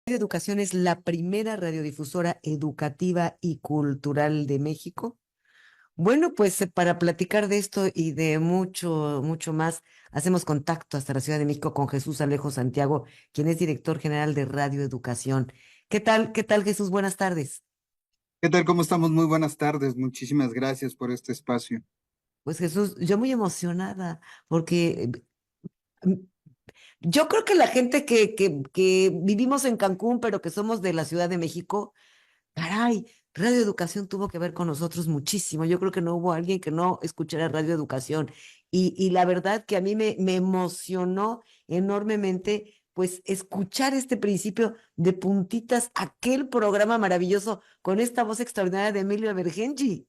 Radio Educación es la primera radiodifusora educativa y cultural de México. Bueno, pues para platicar de esto y de mucho, mucho más, hacemos contacto hasta la Ciudad de México con Jesús Alejo Santiago, quien es director general de Radio Educación. ¿Qué tal? ¿Qué tal, Jesús? Buenas tardes. ¿Qué tal? ¿Cómo estamos? Muy buenas tardes. Muchísimas gracias por este espacio. Pues Jesús, yo muy emocionada porque mm, yo creo que la gente que vivimos en Cancún, pero que somos de la Ciudad de México, caray, Radio Educación tuvo que ver con nosotros muchísimo. Yo creo que no hubo alguien que no escuchara Radio Educación. Y la verdad que a mí me emocionó enormemente, pues, escuchar este principio de puntitas, aquel programa maravilloso con esta voz extraordinaria de Emilio Bergenji.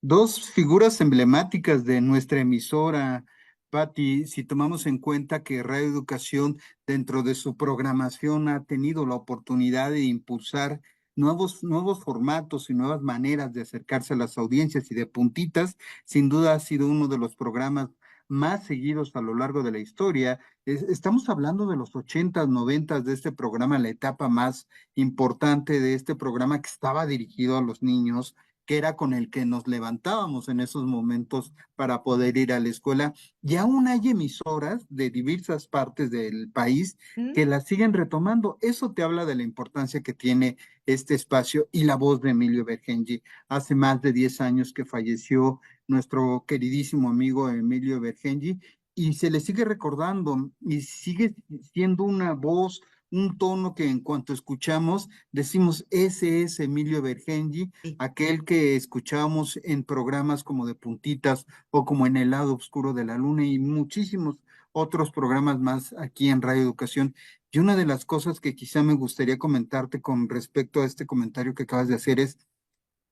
Dos figuras emblemáticas de nuestra emisora, Patti, si tomamos en cuenta que Radio Educación dentro de su programación ha tenido la oportunidad de impulsar nuevos formatos y nuevas maneras de acercarse a las audiencias y de puntitas, sin duda ha sido uno de los programas más seguidos a lo largo de la historia. Estamos hablando de los 80s, 90s de este programa, la etapa más importante de este programa que estaba dirigido a los niños, que era con el que nos levantábamos en esos momentos para poder ir a la escuela. Y aún hay emisoras de diversas partes del país ¿Mm? que la siguen retomando. Eso te habla de la importancia que tiene este espacio y la voz de Emilio Bergenji. Hace más de 10 años que falleció nuestro queridísimo amigo Emilio Bergenji y se le sigue recordando y sigue siendo una voz, un tono que en cuanto escuchamos decimos, ese es Emilio Bergenji, Sí. aquel que escuchamos en programas como de Puntitas o como en El lado oscuro de la luna y muchísimos otros programas más aquí en Radio Educación. Y una de las cosas que quizá me gustaría comentarte con respecto a este comentario que acabas de hacer es,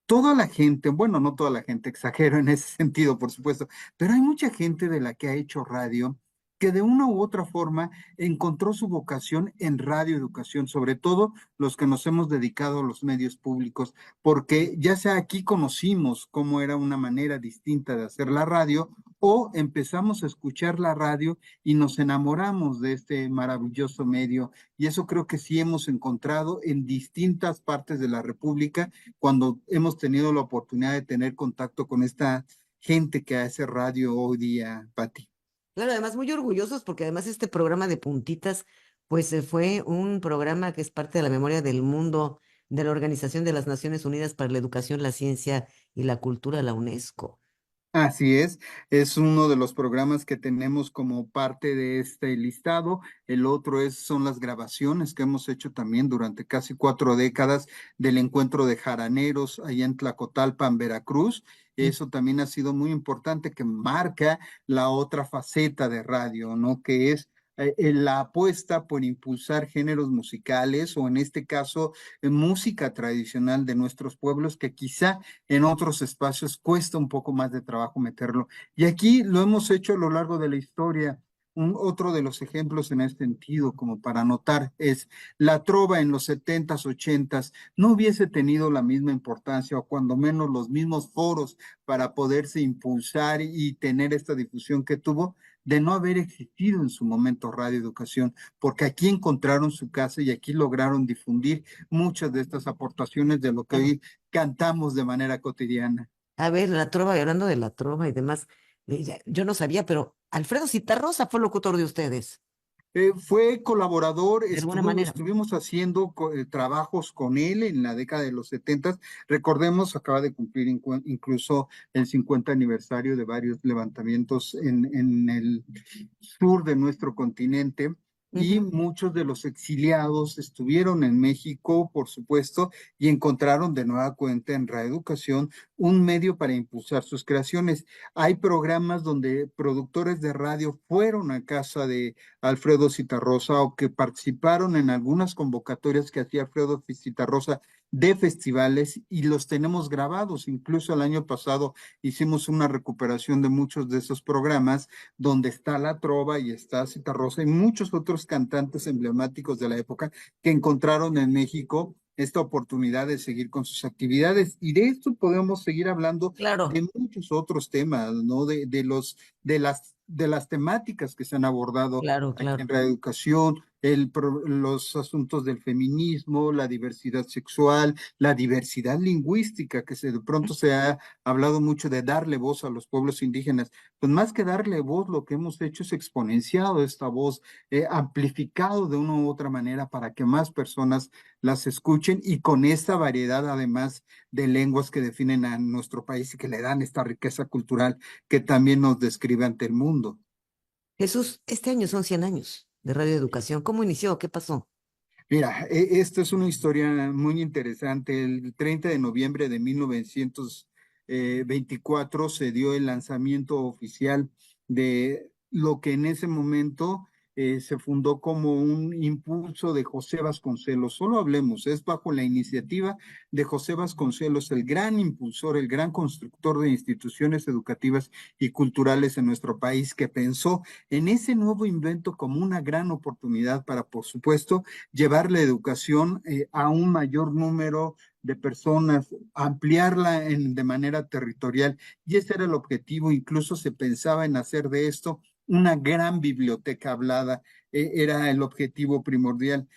toda la gente, bueno, no toda la gente, exagero en ese sentido, por supuesto, pero hay mucha gente de la que ha hecho radio que de una u otra forma encontró su vocación en radio educación, sobre todo los que nos hemos dedicado a los medios públicos, porque ya sea aquí conocimos cómo era una manera distinta de hacer la radio o empezamos a escuchar la radio y nos enamoramos de este maravilloso medio. Y eso creo que sí hemos encontrado en distintas partes de la República cuando hemos tenido la oportunidad de tener contacto con esta gente que hace radio hoy día, Pati. Claro, además muy orgullosos porque además este programa de puntitas, pues fue un programa que es parte de la memoria del mundo de la Organización de las Naciones Unidas para la Educación, la Ciencia y la Cultura, la UNESCO. Así es uno de los programas que tenemos como parte de este listado. El otro son las grabaciones que hemos hecho también durante casi 4 décadas del encuentro de jaraneros allá en Tlacotalpan, Veracruz. Mm. Eso también ha sido muy importante, que marca la otra faceta de radio, ¿no? Que es la apuesta por impulsar géneros musicales o en este caso música tradicional de nuestros pueblos que quizá en otros espacios cuesta un poco más de trabajo meterlo. Y aquí lo hemos hecho a lo largo de la historia. Otro de los ejemplos en este sentido, como para notar, es la trova en los 70s, 80s, no hubiese tenido la misma importancia o cuando menos los mismos foros para poderse impulsar y tener esta difusión que tuvo de no haber existido en su momento Radio Educación, porque aquí encontraron su casa y aquí lograron difundir muchas de estas aportaciones de lo que Claro. hoy cantamos de manera cotidiana. A ver, la trova, y hablando de la trova y demás, yo no sabía, pero Alfredo Citarrosa fue locutor de ustedes, Fue colaborador, de alguna manera. estuvimos haciendo trabajos con él en la década de los 70. Recordemos, acaba de cumplir incluso el 50 aniversario de varios levantamientos en el sur de nuestro continente. Y Ujú. muchos de los exiliados estuvieron en México, por supuesto, y encontraron de nueva cuenta en Reeducación un medio para impulsar sus creaciones. Hay programas donde productores de radio fueron a casa de Alfredo Citarrosa o que participaron en algunas convocatorias que hacía Alfredo Citarrosa de festivales y los tenemos grabados. Incluso el año pasado hicimos una recuperación de muchos de esos programas donde está La Trova y está Citarrosa y muchos otros cantantes emblemáticos de la época que encontraron en México esta oportunidad de seguir con sus actividades. Y de esto podemos seguir hablando Claro. de muchos otros temas, ¿no? De las de las temáticas que se han abordado Claro, aquí claro. en Reeducación, los asuntos del feminismo, la diversidad sexual, la diversidad lingüística, que de pronto se ha hablado mucho de darle voz a los pueblos indígenas. Pues más que darle voz, lo que hemos hecho es exponenciado esta voz, amplificado de una u otra manera para que más personas las escuchen y con esta variedad además de lenguas que definen a nuestro país y que le dan esta riqueza cultural que también nos describe ante el mundo. Jesús, este año son 100 años de Radio Educación. ¿Cómo inició? ¿Qué pasó? Mira, esta es una historia muy interesante. El 30 de noviembre de 1924 se dio el lanzamiento oficial de lo que en ese momento se fundó como un impulso de José Vasconcelos. Solo hablemos, es bajo la iniciativa de José Vasconcelos, el gran impulsor, el gran constructor de instituciones educativas y culturales en nuestro país, que pensó en ese nuevo invento como una gran oportunidad para, por supuesto, llevar la educación a un mayor número de personas, ampliarla de manera territorial. Y ese era el objetivo. Incluso se pensaba en hacer de esto una gran biblioteca hablada. Era el objetivo primordial.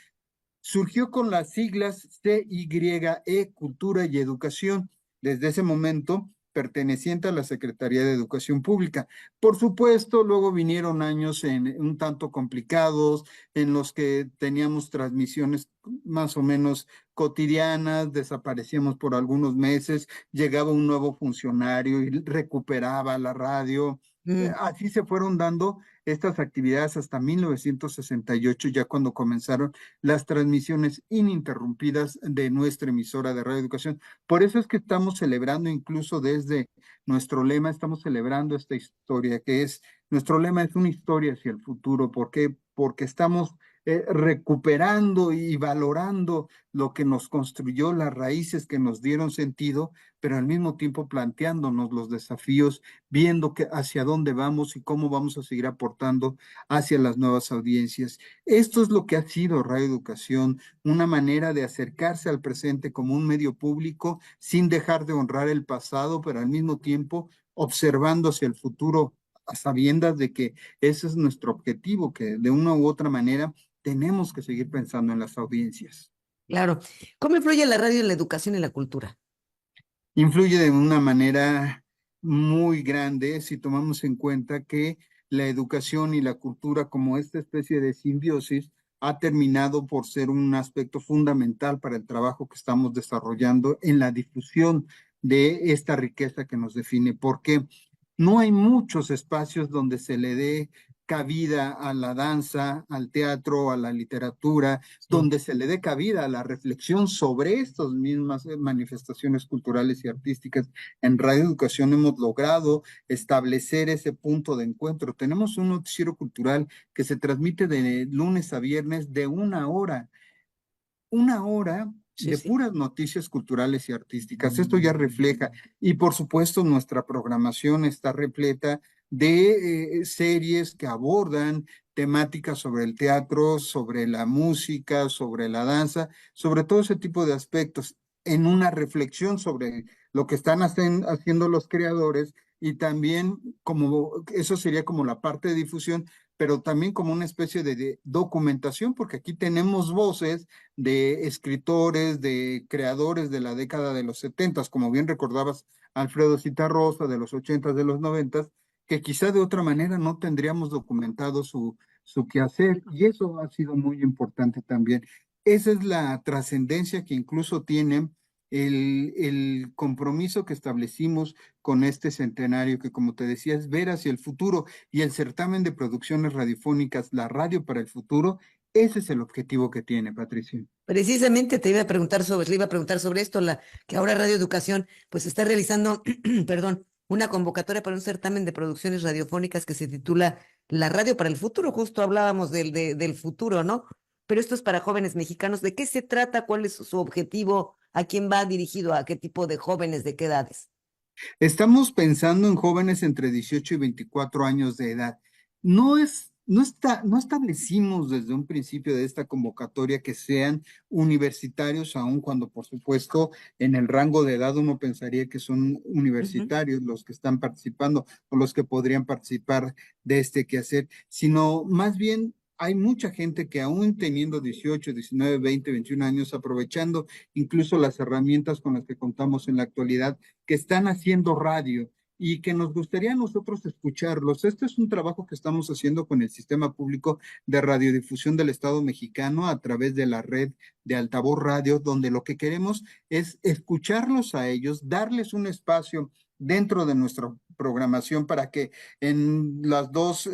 Surgió con las siglas CYE, Cultura y Educación, desde ese momento perteneciente a la Secretaría de Educación Pública. Por supuesto, luego vinieron años un tanto complicados, en los que teníamos transmisiones más o menos cotidianas, desaparecíamos por algunos meses, llegaba un nuevo funcionario y recuperaba la radio. Mm, Así se fueron dando estas actividades hasta 1968, ya cuando comenzaron las transmisiones ininterrumpidas de nuestra emisora de Radio Educación. Por eso es que estamos celebrando, incluso desde nuestro lema, estamos celebrando esta historia, que es, nuestro lema es una historia hacia el futuro. ¿Por qué? Porque estamos recuperando y valorando lo que nos construyó, las raíces que nos dieron sentido, pero al mismo tiempo planteándonos los desafíos, viendo hacia dónde vamos y cómo vamos a seguir aportando hacia las nuevas audiencias. Esto es lo que ha sido Radio Educación, una manera de acercarse al presente como un medio público sin dejar de honrar el pasado, pero al mismo tiempo observando hacia el futuro, a sabiendas de que ese es nuestro objetivo, que de una u otra manera tenemos que seguir pensando en las audiencias. claro. ¿Cómo influye la radio en la educación y la cultura? Influye de una manera muy grande si tomamos en cuenta que la educación y la cultura, como esta especie de simbiosis, ha terminado por ser un aspecto fundamental para el trabajo que estamos desarrollando en la difusión de esta riqueza que nos define. Porque no hay muchos espacios donde se le dé cabida a la danza, al teatro, a la literatura, Sí. donde se le dé cabida a la reflexión sobre estas mismas manifestaciones culturales y artísticas. En Radio Educación hemos logrado establecer ese punto de encuentro. Tenemos un noticiero cultural que se transmite de lunes a viernes de una hora Sí, de sí. puras noticias culturales y artísticas. Esto ya refleja, y por supuesto nuestra programación está repleta de series que abordan temáticas sobre el teatro, sobre la música, sobre la danza, sobre todo ese tipo de aspectos, en una reflexión sobre lo que están haciendo los creadores y también como eso sería como la parte de difusión, pero también como una especie de documentación, porque aquí tenemos voces de escritores, de creadores de la década de los 70, como bien recordabas, Alfredo Citarrosa, de los 80, de los 90, que quizá de otra manera no tendríamos documentado su quehacer, y eso ha sido muy importante también. Esa es la trascendencia que incluso tiene el compromiso que establecimos con este centenario, que como te decía, es ver hacia el futuro, y el certamen de producciones radiofónicas, La Radio para el Futuro, ese es el objetivo que tiene, Patricia. Precisamente te iba a preguntar sobre, le iba a preguntar sobre esto, que ahora Radio Educación pues está realizando, perdón, una convocatoria para un certamen de producciones radiofónicas que se titula La Radio para el Futuro. Justo hablábamos del futuro, ¿no? Pero esto es para jóvenes mexicanos. ¿De qué se trata? ¿Cuál es su objetivo? ¿A quién va dirigido? ¿A qué tipo de jóvenes? ¿De qué edades? Estamos pensando en jóvenes entre 18 y 24 años de edad. No es no establecimos desde un principio de esta convocatoria que sean universitarios, aun cuando por supuesto en el rango de edad uno pensaría que son Ujú, universitarios los que están participando o los que podrían participar de este quehacer, sino más bien hay mucha gente que aún teniendo 18, 19, 20, 21 años, aprovechando incluso las herramientas con las que contamos en la actualidad, que están haciendo radio y que nos gustaría a nosotros escucharlos. Este es un trabajo que estamos haciendo con el Sistema Público de Radiodifusión del Estado mexicano a través de la red de Altavoz Radio, donde lo que queremos es escucharlos a ellos, darles un espacio dentro de nuestra programación para que en las dos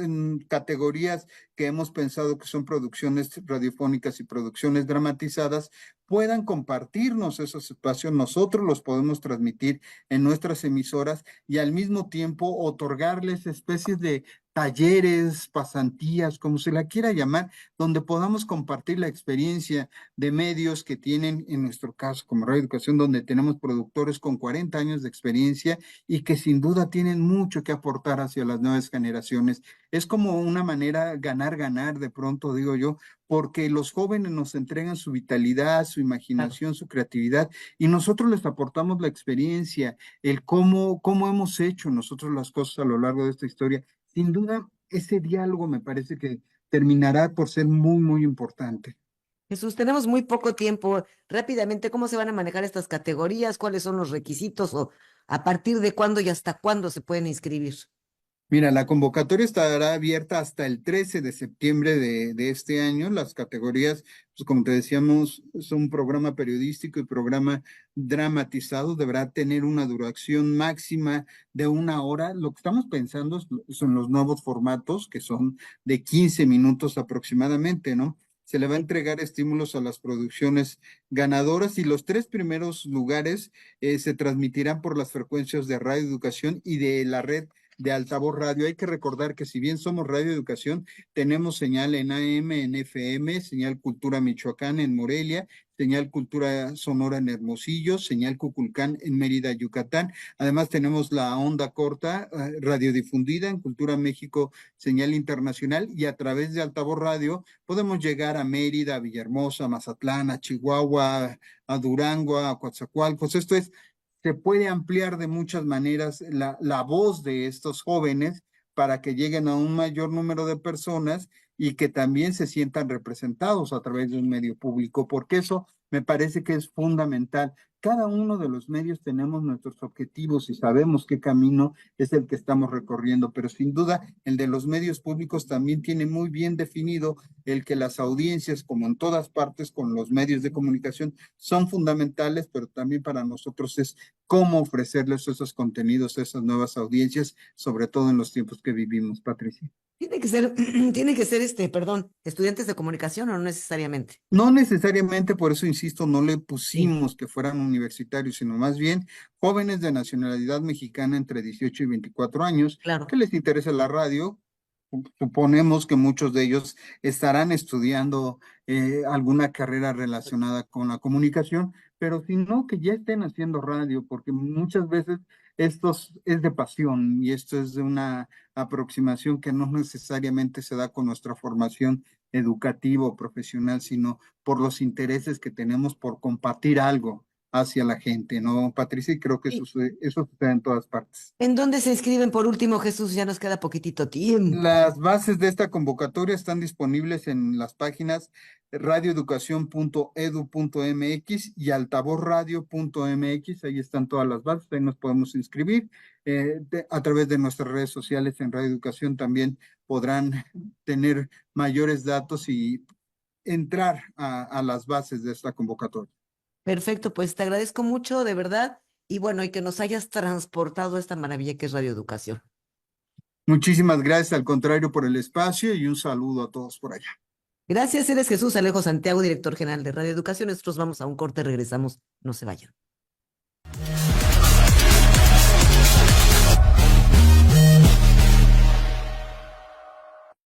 categorías que hemos pensado que son producciones radiofónicas y producciones dramatizadas, puedan compartirnos esos espacios. Nosotros los podemos transmitir en nuestras emisoras y al mismo tiempo otorgarles especies de talleres, pasantías, como se la quiera llamar, donde podamos compartir la experiencia de medios que tienen, en nuestro caso, como Radio Educación, donde tenemos productores con 40 años de experiencia y que sin duda tienen mucho que aportar hacia las nuevas generaciones. Es como una manera ganar, ganar, de pronto digo yo, porque los jóvenes nos entregan su vitalidad, su claro. imaginación, su creatividad, y nosotros les aportamos la experiencia, el cómo hemos hecho nosotros las cosas a lo largo de esta historia. Sin duda, ese diálogo me parece que terminará por ser muy, muy importante. Jesús, tenemos muy poco tiempo. Rápidamente, ¿cómo se van a manejar estas categorías? ¿Cuáles son los requisitos o a partir de cuándo y hasta cuándo se pueden inscribir? Mira, la convocatoria estará abierta hasta el 13 de septiembre de este año. Las categorías, pues como te decíamos, son programa periodístico y programa dramatizado. Deberá tener una duración máxima de 1 hora. Lo que estamos pensando son los nuevos formatos, que son de 15 minutos aproximadamente, ¿no? Se le va a Sí. entregar estímulos a las producciones ganadoras y los 3 primeros lugares se transmitirán por las frecuencias de Radio Educación y de la red de Altavoz Radio. Hay que recordar que si bien somos Radio Educación, tenemos señal en AM, en FM, señal Cultura Michoacán en Morelia, señal Cultura Sonora en Hermosillo, señal Cuculcán en Mérida, Yucatán. Además tenemos la onda corta, radiodifundida en Cultura México, señal internacional, y a través de Altavoz Radio podemos llegar a Mérida, a Villahermosa, a Mazatlán, a Chihuahua, a Durango, a Coatzacoalcos. Esto es, se puede ampliar de muchas maneras la voz de estos jóvenes para que lleguen a un mayor número de personas y que también se sientan representados a través de un medio público, porque eso me parece que es fundamental. Cada uno de los medios tenemos nuestros objetivos y sabemos qué camino es el que estamos recorriendo, pero sin duda el de los medios públicos también tiene muy bien definido el que las audiencias, como en todas partes con los medios de comunicación, son fundamentales, pero también para nosotros es cómo ofrecerles esos contenidos a esas nuevas audiencias, sobre todo en los tiempos que vivimos, Patricia. Tiene que ser, tiene que ser perdón, estudiantes de comunicación o no necesariamente. No necesariamente, por eso insisto, no le Sí, pusimos que fueran universitarios, sino más bien jóvenes de nacionalidad mexicana entre 18 y 24 años claro. que les interesa la radio. Suponemos que muchos de ellos estarán estudiando alguna carrera relacionada con la comunicación, pero si no, que ya estén haciendo radio, porque muchas veces esto es de pasión y esto es de una aproximación que no necesariamente se da con nuestra formación educativa o profesional, sino por los intereses que tenemos por compartir algo hacia la gente, ¿no, Patricia? Y creo que Sí. eso sucede en todas partes. ¿En dónde se inscriben por último, Jesús? Ya nos queda poquitito tiempo. Las bases de esta convocatoria están disponibles en las páginas radioeducación.edu.mx y altavozradio.mx. Ahí están todas las bases, ahí nos podemos inscribir. A través de nuestras redes sociales en Radio Educación también podrán tener mayores datos y entrar a las bases de esta convocatoria. Perfecto, pues te agradezco mucho, de verdad. Y bueno, y que nos hayas transportado a esta maravilla que es Radio Educación. Muchísimas gracias, al contrario, por el espacio y un saludo a todos por allá. Gracias, eres Jesús Alejo Santiago, director general de Radio Educación. Nosotros vamos a un corte, regresamos, no se vayan.